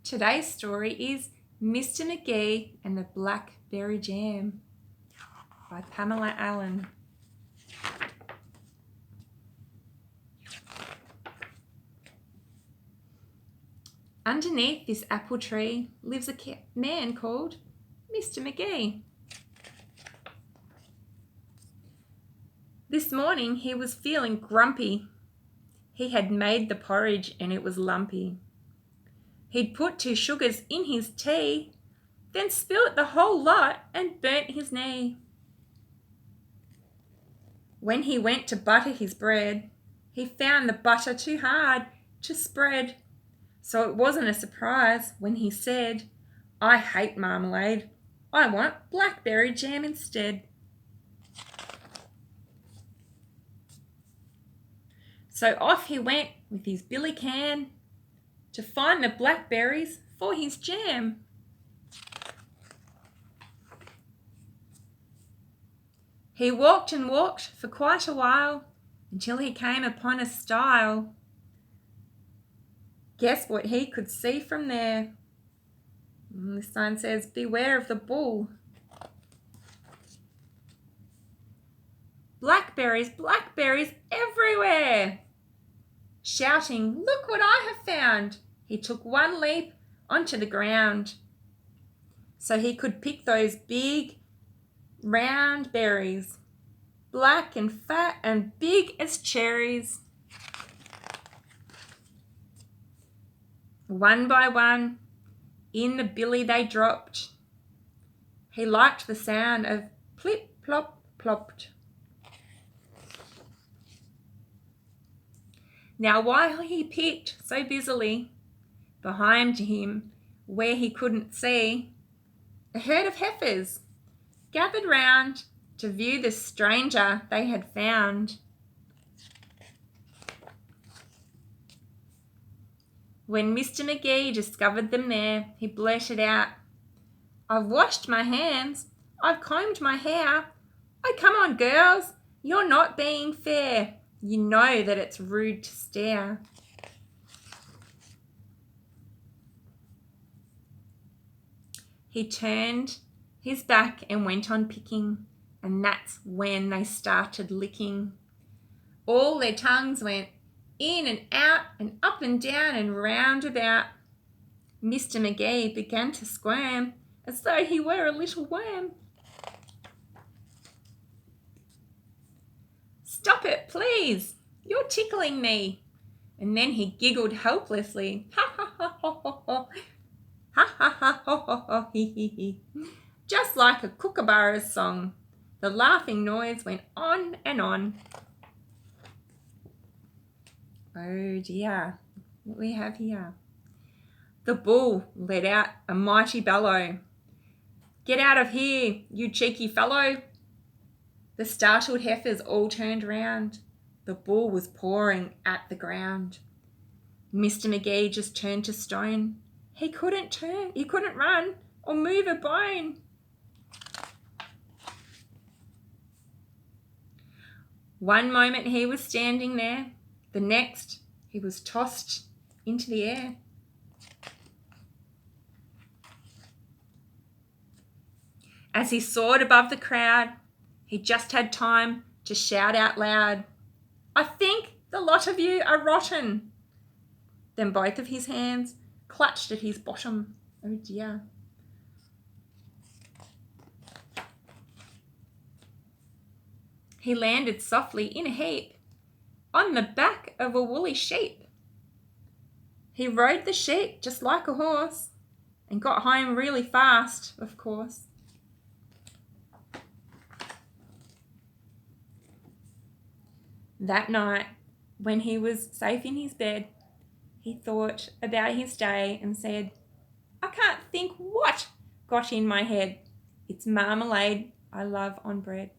Today's story is Mr. McGee and the Blackberry Jam by Pamela Allen. Underneath this apple tree lives a man called Mr. McGee. This morning he was feeling grumpy. He had made the porridge and it was lumpy. He'd put 2 sugars in his tea, then spilt the whole lot and burnt his knee. When he went to butter his bread, he found the butter too hard to spread. So it wasn't a surprise when he said, "I hate marmalade. I want blackberry jam instead." So off he went with his billy can to find the blackberries for his jam. He walked and walked for quite a while until he came upon a stile. Guess what he could see from there? The sign says, "Beware of the bull." Blackberries, blackberries everywhere! Shouting, "Look what I have found!" He took one leap onto the ground so he could pick those big, round berries, black and fat and big as cherries. One by one, in the billy they dropped. He liked the sound of plip, plop, plopped. Now while he picked so busily, behind him, where he couldn't see, a herd of heifers gathered round to view the stranger they had found. When Mr. McGee discovered them there, he blurted out, "I've washed my hands, I've combed my hair. Oh, come on, girls, you're not being fair. You know that it's rude to stare." He turned his back and went on picking, and that's when they started licking. All their tongues went in and out and up and down and round about. Mr. McGee began to squirm as though he were a little worm. "Stop it, please, you're tickling me." And then he giggled helplessly. Ha ha ha ha ha ha. Ha ha ha ha ha ha he he he. Just like a kookaburra's song. The laughing noise went on and on. Oh dear, what we have here. The bull let out a mighty bellow. "Get out of here, you cheeky fellow." The startled heifers all turned round. The bull was pawing at the ground. Mr. McGee just turned to stone. He couldn't run or move a bone. One moment he was standing there, the next he was tossed into the air. As he soared above the crowd, he just had time to shout out loud, "I think the lot of you are rotten." Then both of his hands clutched at his bottom. Oh dear. He landed softly in a heap on the back of a woolly sheep. He rode the sheep just like a horse and got home really fast, of course. That night, when he was safe in his bed, he thought about his day and said, "I can't think what got in my head. It's marmalade I love on bread."